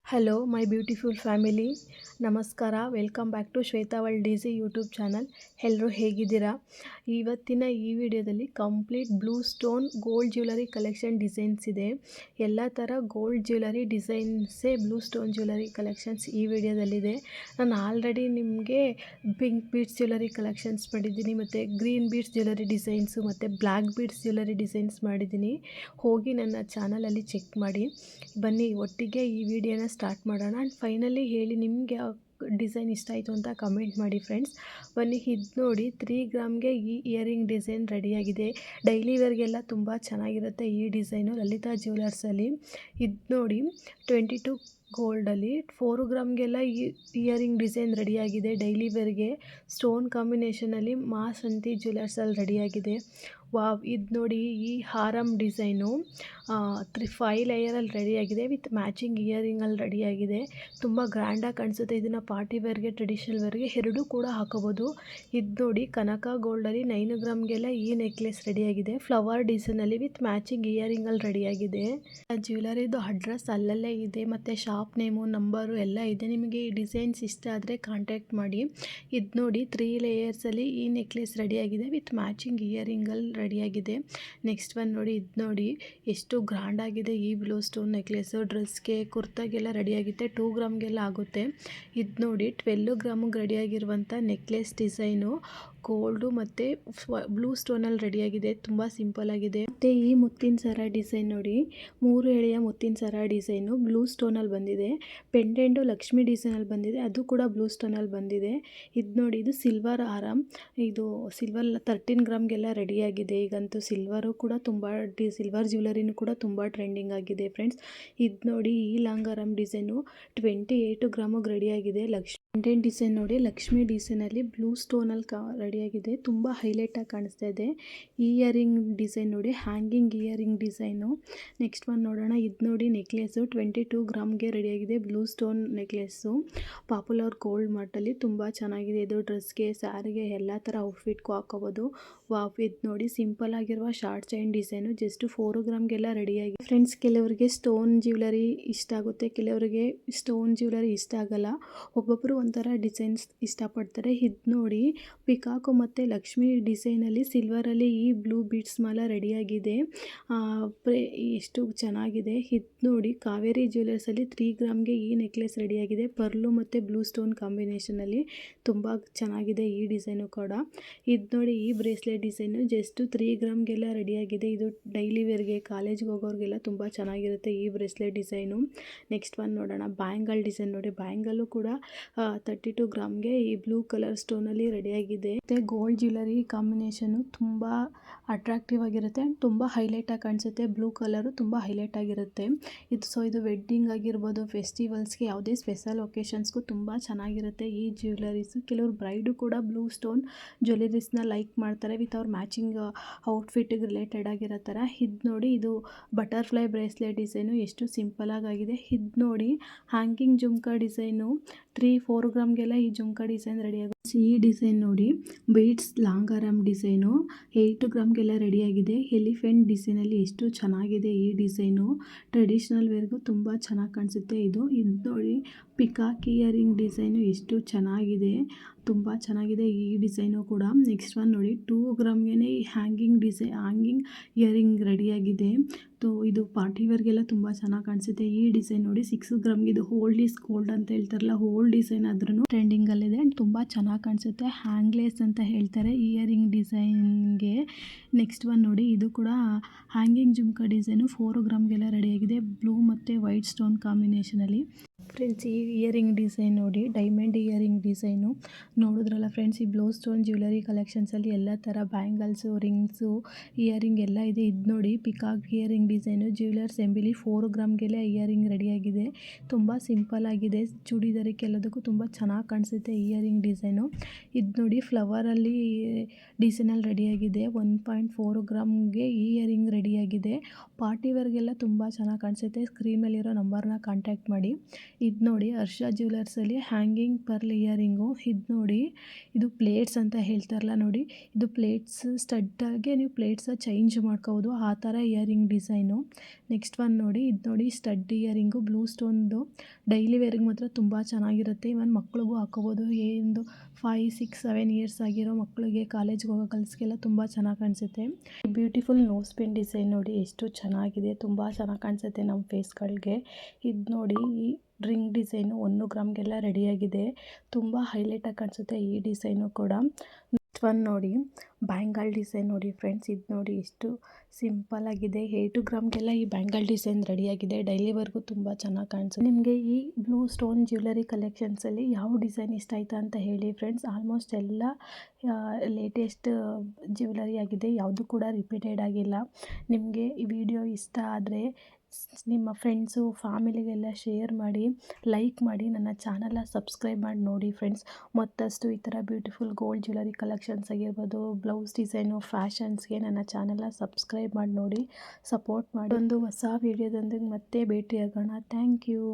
Hello my beautiful family, ನಮಸ್ಕಾರ. Welcome back to Shweta world DC YouTube channel. ಎಲ್ಲರೂ ಹೇಗಿದ್ದೀರಾ? ಇವತ್ತಿನ ಈ ವಿಡಿಯೋದಲ್ಲಿ complete blue stone gold jewellery collection designs ಇದೆ. ಎಲ್ಲ ಥರ ಗೋಲ್ಡ್ ಜ್ಯುವೆಲರಿ ಡಿಸೈನ್ಸೇ ಬ್ಲೂ ಸ್ಟೋನ್ ಜ್ಯುವೆಲರಿ ಕಲೆಕ್ಷನ್ಸ್ ಈ ವಿಡಿಯೋದಲ್ಲಿದೆ. ನಾನು ಆಲ್ರೆಡಿ ನಿಮಗೆ ಪಿಂಕ್ ಬೀಡ್ಸ್ ಜ್ಯುವೆಲರಿ ಕಲೆಕ್ಷನ್ಸ್ ಮಾಡಿದ್ದೀನಿ, ಮತ್ತು ಗ್ರೀನ್ ಬೀಡ್ಸ್ ಜ್ಯುವೆಲರಿ ಡಿಸೈನ್ಸು ಮತ್ತು ಬ್ಲ್ಯಾಕ್ ಬೀಡ್ಸ್ ಜ್ಯುವೆಲರಿ ಡಿಸೈನ್ಸ್ ಮಾಡಿದ್ದೀನಿ. ಹೋಗಿ ನನ್ನ ಚಾನಲಲ್ಲಿ ಚೆಕ್ ಮಾಡಿ. ಬನ್ನಿ ಒಟ್ಟಿಗೆ ಈ ವಿಡಿಯೋನ ಸ್ಟಾರ್ಟ್ ಮಾಡೋಣ. ಆ್ಯಂಡ್ ಫೈನಲಿ ಹೇಳಿ ನಿಮಗೆ ಯಾವ ಡಿಸೈನ್ ಇಷ್ಟ ಆಯಿತು ಅಂತ ಕಮೆಂಟ್ ಮಾಡಿ ಫ್ರೆಂಡ್ಸ್. ಬನ್ನಿ, ಇದು ನೋಡಿ 3 ಗ್ರಾಮ್ಗೆ ಈ ಇಯರಿಂಗ್ ಡಿಸೈನ್ ರೆಡಿಯಾಗಿದೆ. ಡೈಲಿ ವೇರ್ಗೆಲ್ಲ ತುಂಬ ಚೆನ್ನಾಗಿರುತ್ತೆ ಈ ಡಿಸೈನು ಲಲಿತಾ ಜ್ಯುವೆಲರ್ಸಲ್ಲಿ. ಇದು ನೋಡಿ 22 ಗೋಲ್ಡಲ್ಲಿ 4 ಗ್ರಾಮ್ಗೆಲ್ಲ ಈ ಇಯರಿಂಗ್ ಡಿಸೈನ್ ರೆಡಿಯಾಗಿದೆ. ಡೈಲಿ ವೇರ್ಗೆ ಸ್ಟೋನ್ ಕಾಂಬಿನೇಷನಲ್ಲಿ ಮಾಸಂತಿ ಜ್ಯುವೆಲರ್ಸಲ್ಲಿ ರೆಡಿಯಾಗಿದೆ. ವಾವ್, ಇದು ನೋಡಿ ಈ ಹಾರಮ್ ಡಿಸೈನು 5 ಲೇಯರಲ್ಲಿ ರೆಡಿಯಾಗಿದೆ ವಿತ್ ಮ್ಯಾಚಿಂಗ್ ಇಯರಿಂಗಲ್ಲಿ ರೆಡಿಯಾಗಿದೆ. ತುಂಬ ಗ್ರ್ಯಾಂಡಾಗಿ ಕಾಣಿಸುತ್ತೆ. ಇದನ್ನು ಪಾರ್ಟಿ ವೇರ್ಗೆ ಟ್ರೆಡಿಷನಲ್ ವೇರ್ಗೆ ಎರಡೂ ಕೂಡ ಹಾಕೋಬೋದು. ಇದು ನೋಡಿ ಕನಕ ಗೋಲ್ಡಲ್ಲಿ 9 ಗ್ರಾಮ್ಗೆಲ್ಲ ಈ ನೆಕ್ಲೆಸ್ ರೆಡಿಯಾಗಿದೆ. ಫ್ಲವರ್ ಡಿಸೈನಲ್ಲಿ ವಿತ್ ಮ್ಯಾಚಿಂಗ್ ಇಯರಿಂಗಲ್ಲಿ ರೆಡಿಯಾಗಿದೆ. ಜ್ಯುವೆಲರಿದು ಅಡ್ರೆಸ್ ಅಲ್ಲಲ್ಲೇ ಇದೆ, ಮತ್ತು ಶಾಪ್ ನೇಮು ನಂಬರು ಎಲ್ಲ ಇದೆ. ನಿಮಗೆ ಈ ಡಿಸೈನ್ಸ್ ಇಷ್ಟ ಆದರೆ ಕಾಂಟ್ಯಾಕ್ಟ್ ಮಾಡಿ. ಇದು ನೋಡಿ 3 ಲೇಯರ್ಸಲ್ಲಿ ಈ ನೆಕ್ಲೆಸ್ ರೆಡಿಯಾಗಿದೆ ವಿತ್ ಮ್ಯಾಚಿಂಗ್ ಇಯರಿಂಗಲ್ಲಿ ರೆಡಿಯಾಗಿದೆ. ನೆಕ್ಸ್ಟ್ ಒನ್ ನೋಡಿ, ಇದು ನೋಡಿ ಎಷ್ಟು ಗ್ರ್ಯಾಂಡಾಗಿದೆ ಈ ಬ್ಲೂ ಸ್ಟೋನ್ ನೆಕ್ಲೆಸ್ಸು. ಡ್ರೆಸ್ಗೆ ಕುರ್ತಾಗೆಲ್ಲ ರೆಡಿಯಾಗುತ್ತೆ. 2 ಗ್ರಾಮ್ಗೆಲ್ಲ ಆಗುತ್ತೆ. ಇದು ನೋಡಿ 12 ಗ್ರಾಮಿಗೆ ರೆಡಿಯಾಗಿರುವಂಥ ನೆಕ್ಲೆಸ್ ಡಿಸೈನು ಗೋಲ್ಡು ಮತ್ತು ಬ್ಲೂ ಸ್ಟೋನಲ್ಲಿ ರೆಡಿಯಾಗಿದೆ. ತುಂಬ ಸಿಂಪಲ್ ಆಗಿದೆ. ಮತ್ತು ಈ ಮುತ್ತಿನ ಸರ ಡಿಸೈನ್ ನೋಡಿ 3 ಎಳೆಯ ಮುತ್ತಿನ ಸರ ಡಿಸೈನು ಬ್ಲೂ ಸ್ಟೋನಲ್ಲಿ ಬಂದಿದೆ. ಪೆಂಡೆಂಟು ಲಕ್ಷ್ಮಿ ಡಿಸೈನಲ್ಲಿ ಬಂದಿದೆ, ಅದು ಕೂಡ ಬ್ಲೂ ಸ್ಟೋನಲ್ಲಿ ಬಂದಿದೆ. ಇದು ನೋಡಿ, ಇದು ಸಿಲ್ವರ್ ಆರಮ್. ಇದು ಸಿಲ್ವರ್ 13 ಗ್ರಾಮ್ಗೆಲ್ಲ ರೆಡಿಯಾಗಿದೆ. ಈಗಂತೂ ಸಿಲ್ವರು ಕೂಡ ತುಂಬ ಸಿಲ್ವರ್ ಜ್ಯುವೆಲರಿನೂ ಕೂಡ ತುಂಬ ಟ್ರೆಂಡಿಂಗ್ ಆಗಿದೆ ಫ್ರೆಂಡ್ಸ್. ಇದು ನೋಡಿ ಈ ಲಾಂಗ್ ಆರಮ್ ಡಿಸೈನು 28 ಗ್ರಾಮಿಗೆ ರೆಡಿಯಾಗಿದೆ. ಪೆಂಡೆಂಟ್ ಡಿಸೈನ್ ನೋಡಿ ಲಕ್ಷ್ಮಿ ಡಿಸೈನಲ್ಲಿ ಬ್ಲೂ ಸ್ಟೋನಲ್ಲಿ ರೆಡಿಯಾಗಿದೆ. ತುಂಬ ಹೈಲೈಟಾಗಿ ಕಾಣಿಸ್ತಾ ಇದೆ. ಇಯರಿಂಗ್ ಡಿಸೈನ್ ನೋಡಿ hanging earring design. Next one ನೋಡೋಣ. ಇದು ನೋಡಿ ನೆಕ್ಲೆಸ್ಸು 22 ಗ್ರಾಮ್ಗೆ ರೆಡಿಯಾಗಿದೆ. Blue stone necklace popular gold ಮಾರ್ಟಲ್ಲಿ ತುಂಬ ಚೆನ್ನಾಗಿದೆ. ಇದು ಡ್ರೆಸ್ಗೆ, ಸ್ಯಾರಿಗೆ ಎಲ್ಲ ಥರ ಔಟ್ಫಿಟ್ಗೂ ಹಾಕೋಬೋದು. ವಾವ್, ಇದು ನೋಡಿ ಸಿಂಪಲ್ ಆಗಿರುವ ಶಾರ್ಟ್ ಚೈನ್ ಡಿಸೈನು ಜಸ್ಟ್ 4 ಗ್ರಾಮ್ಗೆಲ್ಲ ರೆಡಿಯಾಗಿದೆ. ಫ್ರೆಂಡ್ಸ್, ಕೆಲವರಿಗೆ ಸ್ಟೋನ್ ಜ್ಯುವೆಲರಿ ಇಷ್ಟ ಆಗುತ್ತೆ, ಕೆಲವರಿಗೆ ಸ್ಟೋನ್ ಜ್ಯುವೆಲರಿ ಇಷ್ಟ ಆಗಲ್ಲ. ಒಬ್ಬೊಬ್ಬರು ಒಂಥರ ಡಿಸೈನ್ಸ್ ಇಷ್ಟಪಡ್ತಾರೆ. ಇದು ನೋಡಿ ಪಿಕಾಕು ಮತ್ತು ಲಕ್ಷ್ಮಿ ಡಿಸೈನಲ್ಲಿ ಸಿಲ್ವರಲ್ಲಿ ಈ ಬ್ಲೂ ಬೀಡ್ಸ್ ಮಾಲ ರೆಡಿಯಾಗಿದೆ. ಎಷ್ಟು ಚೆನ್ನಾಗಿದೆ. ಇದು ನೋಡಿ ಕಾವೇರಿ ಜ್ಯುವೆಲರ್ಸಲ್ಲಿ 3 ಗ್ರಾಮ್ಗೆ ಈ ನೆಕ್ಲೆಸ್ ರೆಡಿಯಾಗಿದೆ. ಪರ್ಲು ಮತ್ತು ಬ್ಲೂ ಸ್ಟೋನ್ ಕಾಂಬಿನೇಷನಲ್ಲಿ ತುಂಬ ಚೆನ್ನಾಗಿದೆ ಈ ಡಿಸೈನು ಕೂಡ. ಇದು ನೋಡಿ ಈ ಬ್ರೇಸ್ಲೆಟ್ ಡಿಸೈನು ಜಸ್ಟ್ 3 ಗ್ರಾಮ್ಗೆಲ್ಲ ರೆಡಿಯಾಗಿದೆ. ಇದು ಡೈಲಿ ವೇರ್ಗೆ, ಕಾಲೇಜ್ಗೆ ಹೋಗೋರಿಗೆಲ್ಲ ತುಂಬ ಚೆನ್ನಾಗಿರುತ್ತೆ ಈ ಬ್ರೇಸ್ಲೆಟ್ ಡಿಸೈನು. ನೆಕ್ಸ್ಟ್ ಒನ್ ನೋಡೋಣ. ಬ್ಯಾಂಗಲ್ ಡಿಸೈನ್ ನೋಡಿ, ಬ್ಯಾಂಗಲ್ಲು ಕೂಡ 32 ಗ್ರಾಮ್ಗೆ ಈ ಬ್ಲೂ ಕಲರ್ ಸ್ಟೋನಲ್ಲಿ ರೆಡಿಯಾಗಿದೆ. ಮತ್ತು ಗೋಲ್ಡ್ ಜ್ಯುವೆಲರಿ ಕಾಂಬಿನೇಷನ್ನು ತುಂಬ ಅಟ್ರಾಕ್ಟಿವ್ ಆಗಿರುತ್ತೆ ಆ್ಯಂಡ್ ತುಂಬ ಹೈಲೈಟಾಗಿ ಕಾಣಿಸುತ್ತೆ. ಬ್ಲೂ ಕಲರು ತುಂಬ ಹೈಲೈಟ್ ಆಗಿರುತ್ತೆ. ಇದು ವೆಡ್ಡಿಂಗ್ ಆಗಿರ್ಬೋದು, ಫೆಸ್ಟಿವಲ್ಸ್ಗೆ, ಯಾವುದೇ ಸ್ಪೆಷಲ್ ಒಕೇಶನ್ಸ್ಗೂ ತುಂಬ ಚೆನ್ನಾಗಿರುತ್ತೆ ಈ ಜ್ಯುವೆಲರೀಸು. ಕೆಲವರು ಬ್ರೈಡು ಕೂಡ ಬ್ಲೂ ಸ್ಟೋನ್ ಜ್ಯುವೆಲರೀಸ್ನ ಲೈಕ್ ಮಾಡ್ತಾರೆ ವಿತ್ ಅವ್ರ ಮ್ಯಾಚಿಂಗ್ ಔಟ್ಫಿಟ್ಟಿಗೆ ರಿಲೇಟೆಡ್ ಆಗಿರೋ ಥರ. ಇದು ನೋಡಿ, ಇದು ಬಟರ್ಫ್ಲೈ ಬ್ರೇಸ್ಲೆಟ್ ಡಿಸೈನು ಎಷ್ಟು ಸಿಂಪಲಾಗಿದೆ. ಇದು ನೋಡಿ ಹ್ಯಾಂಗಿಂಗ್ ಜುಮ್ಕಾ ಡಿಸೈನು 3-4 ಗ್ರಾಮ್ಗೆಲ್ಲ ಈ ಜುಮ್ಕಾ ಡಿಸೈನ್ ರೆಡಿಯಾಗುತ್ತೆ. ಈ ಡಿಸೈನ್ ನೋಡಿ ಬೀಡ್ಸ್ ಲಾಂಗ್ ಆರಮ್ ಡಿಸೈನು 8 ಗ್ರಾಮ್ಗೆಲ್ಲ ರೆಡಿಯಾಗಿದೆ. ಎಲಿಫೆಂಟ್ ಡಿಸೈನಲ್ಲಿ ಎಷ್ಟು ಚೆನ್ನಾಗಿದೆ ಈ ಡಿಸೈನು. ಟ್ರೆಡಿಷ್ನಲ್ ವೇರ್ಗೂ ತುಂಬ ಚೆನ್ನಾಗಿ ಕಾಣಿಸುತ್ತೆ ಇದು. ಇದು ನೋಡಿ ಪಿಕಾಕ್ ಇಯರಿಂಗ್ ಡಿಸೈನು ಎಷ್ಟು ಚೆನ್ನಾಗಿದೆ, ತುಂಬ ಚೆನ್ನಾಗಿದೆ ಈ ಡಿಸೈನು ಕೂಡ. ನೆಕ್ಸ್ಟ್ ಒನ್ ನೋಡಿ 2 ಗ್ರಾಮ್ಗೆ ಈ ಹ್ಯಾಂಗಿಂಗ್ ಇಯರಿಂಗ್ ರೆಡಿಯಾಗಿದೆ. ಇದು ಪಾರ್ಟಿ ವೇರ್ಗೆಲ್ಲ ತುಂಬ ಚೆನ್ನಾಗಿ ಕಾಣಿಸುತ್ತೆ ಈ ಡಿಸೈನ್ ನೋಡಿ. 6 ಗ್ರಾಮ್ಗೆ ಇದು ಓಲ್ಡ್ ಈಸ್ ಗೋಲ್ಡ್ ಅಂತ ಹೇಳ್ತಾರಲ್ಲ, ಓಲ್ಡ್ ಡಿಸೈನ್ ಆದ್ರೂ ಟ್ರೆಂಡಿಂಗಲ್ಲಿದೆ ಆ್ಯಂಡ್ ತುಂಬ ಚೆನ್ನಾಗಿ ಕಾಣಿಸುತ್ತೆ. ಹ್ಯಾಂಗ್ಲೆಸ್ ಅಂತ ಹೇಳ್ತಾರೆ ಇಯರಿಂಗ್ ಡಿಸೈನ್ಗೆ. ನೆಕ್ಸ್ಟ್ ಒನ್ ನೋಡಿ, ಇದು ಕೂಡ ಹ್ಯಾಂಗಿಂಗ್ ಜುಮ್ಕಾ ಡಿಸೈನು 4 ಗ್ರಾಮ್ಗೆಲ್ಲ ರೆಡಿಯಾಗಿದೆ. ಬ್ಲೂ ಮತ್ತು ವೈಟ್ ಸ್ಟೋನ್ ಕಾಂಬಿನೇಷನಲ್ಲಿ. ಫ್ರೆಂಡ್ಸ್, ಈ ಇಯರಿಂಗ್ ಡಿಸೈನ್ ನೋಡಿ ಡೈಮಂಡ್ ಇಯರಿಂಗ್ ಡಿಸೈನು. ನೋಡಿದ್ರಲ್ಲ ಫ್ರೆಂಡ್ಸ್, ಈ ಬ್ಲೂ ಸ್ಟೋನ್ ಜ್ಯುವೆಲರಿ ಕಲೆಕ್ಷನ್ಸಲ್ಲಿ ಎಲ್ಲ ಥರ ಬ್ಯಾಂಗಲ್ಸು, ರಿಂಗ್ಸು, ಇಯರಿಂಗ್ ಎಲ್ಲ ಇದೆ. ಇದು ನೋಡಿ ಪಿಕಾಕ್ ಇಯರಿಂಗ್ ಡಿಸೈನು ಜ್ಯುವೆಲರ್ಸ್ ಎಂಬಿಲಿ 4 ಗ್ರಾಮ್ಗೆಲ್ಲ ಇಯರಿಂಗ್ ರೆಡಿಯಾಗಿದೆ. ತುಂಬ ಸಿಂಪಲ್ ಆಗಿದೆ. ಚೂಡಿದಾರಕ್ಕೆ ಎಲ್ಲದಕ್ಕೂ ತುಂಬ ಚೆನ್ನಾಗಿ ಕಾಣಿಸುತ್ತೆ ಇಯರಿಂಗ್ ಡಿಸೈನು. ಇದು ನೋಡಿ ಫ್ಲವರಲ್ಲಿ ಡಿಸೈನಲ್ಲಿ ರೆಡಿಯಾಗಿದೆ. 1.4 ಗ್ರಾಮ್ಗೆ ಈ ಇಯರಿಂಗ್ ರೆಡಿಯಾಗಿದೆ. ಪಾರ್ಟಿ ವೇರ್ಗೆಲ್ಲ ತುಂಬ ಚೆನ್ನಾಗಿ ಕಾಣಿಸುತ್ತೆ. ಸ್ಕ್ರೀನ್ ಮೇಲಿರೋ ನಂಬರ್ನ ಕಾಂಟ್ಯಾಕ್ಟ್ ಮಾಡಿ. ಇದು ನೋಡಿ ಹರ್ಷ ಜ್ಯುವೆಲರ್ಸಲ್ಲಿ ಹ್ಯಾಂಗಿಂಗ್ ಪರ್ಲ್ ಇಯರಿಂಗು. ಇದು ನೋಡಿ, ಇದು ಪ್ಲೇಟ್ಸ್ ಅಂತ ಹೇಳ್ತಾರಲ್ಲ ನೋಡಿ, ಇದು ಪ್ಲೇಟ್ಸ್ ಸ್ಟಡ್ಡಾಗೆ ನೀವು ಪ್ಲೇಟ್ಸ ಚೇಂಜ್ ಮಾಡ್ಕೋಬೋದು, ಆ ಥರ ಇಯರಿಂಗ್ ಡಿಸೈನು. ನೆಕ್ಸ್ಟ್ ಒನ್ ನೋಡಿ, ಇದು ನೋಡಿ ಸ್ಟಡ್ ಇಯರಿಂಗು ಬ್ಲೂ ಸ್ಟೋನ್ದು. ಡೈಲಿ ವೇರಿಗೆ ಮಾತ್ರ ತುಂಬ ಚೆನ್ನಾಗಿರುತ್ತೆ. ಇವನ್ ಮಕ್ಳಿಗೂ ಹಾಕೋಬೋದು. ಒಂದು 5, 6, 7 ಇಯರ್ಸ್ ಆಗಿರೋ ಮಕ್ಕಳಿಗೆ, ಕಾಲೇಜ್ಗೆ ಹೋಗೋ ಗರ್ಲ್ಸ್ಗೆಲ್ಲ ತುಂಬ ಚೆನ್ನಾಗಿ ಕಾಣಿಸುತ್ತೆ. ಬ್ಯೂಟಿಫುಲ್ ನೋಸ್ ಪಿನ್ ಡಿಸೈನ್ ನೋಡಿ ಎಷ್ಟು ಚೆನ್ನಾಗಿದೆ, ತುಂಬ ಚೆನ್ನಾಗಿ ಕಾಣಿಸುತ್ತೆ ನಮ್ಮ ಫೇಸ್ಗಳಿಗೆ. ಇದು ನೋಡಿ, ಈ ರಿಂಗ್ ಡಿಸೈನು 1 ಗ್ರಾಮ್ಗೆಲ್ಲ ರೆಡಿಯಾಗಿದೆ. ತುಂಬ ಹೈಲೈಟಾಗಿ ಕಾಣಿಸುತ್ತೆ ಈ ಡಿಸೈನು ಕೂಡ. ನೆಕ್ಸ್ಟ್ ಒನ್ ನೋಡಿ, ಬ್ಯಾಂಗಲ್ ಡಿಸೈನ್ ನೋಡಿ ಫ್ರೆಂಡ್ಸ್. ಇದು ನೋಡಿ ಎಷ್ಟು ಸಿಂಪಲ್ ಆಗಿದೆ. 8 ಗ್ರಾಮ್ಗೆಲ್ಲ ಈ ಬ್ಯಾಂಗಲ್ ಡಿಸೈನ್ ರೆಡಿಯಾಗಿದೆ. ಡೈಲಿವರೆಗೂ ತುಂಬ ಚೆನ್ನಾಗಿ ಕಾಣಿಸುತ್ತೆ. ನಿಮಗೆ ಈ ಬ್ಲೂ ಸ್ಟೋನ್ ಜ್ಯುವೆಲರಿ ಕಲೆಕ್ಷನ್ಸಲ್ಲಿ ಯಾವ ಡಿಸೈನ್ ಇಷ್ಟ ಆಯಿತಾ ಅಂತ ಹೇಳಿ ಫ್ರೆಂಡ್ಸ್. ಆಲ್ಮೋಸ್ಟ್ ಎಲ್ಲ ಲೇಟೆಸ್ಟ್ ಜ್ಯುವೆಲರಿ ಆಗಿದೆ, ಯಾವುದು ಕೂಡ ರಿಪೀಟೆಡ್ ಆಗಿಲ್ಲ. ನಿಮಗೆ ಈ ವಿಡಿಯೋ ಇಷ್ಟ ಆದರೆ ನಿಮ್ಮ ಫ್ರೆಂಡ್ಸು ಫ್ಯಾಮಿಲಿಗೆಲ್ಲ ಶೇರ್ ಮಾಡಿ, ಲೈಕ್ ಮಾಡಿ, ನನ್ನ ಚಾನಲ್ನ ಸಬ್ಸ್ಕ್ರೈಬ್ ಮಾಡಿ ನೋಡಿ ಫ್ರೆಂಡ್ಸ್. ಮತ್ತಷ್ಟು ಈ ಥರ ಬ್ಯೂಟಿಫುಲ್ ಗೋಲ್ಡ್ ಜ್ಯುವೆಲರಿ ಕಲೆಕ್ಷನ್ಸ್ ಆಗಿರ್ಬೋದು, ಬ್ಲೌಸ್ ಡಿಸೈನು, ಫ್ಯಾಷನ್ಸ್ಗೆ ನನ್ನ ಚಾನಲ್ನ ಸಬ್ಸ್ಕ್ರೈಬ್ ಮಾಡಿ ನೋಡಿ, ಸಪೋರ್ಟ್ ಮಾಡಿ. ಒಂದು ಹೊಸ ವಿಡಿಯೋದೊಂದಿಗೆ ಮತ್ತೆ ಭೇಟಿಯಾಗೋಣ. Thank you.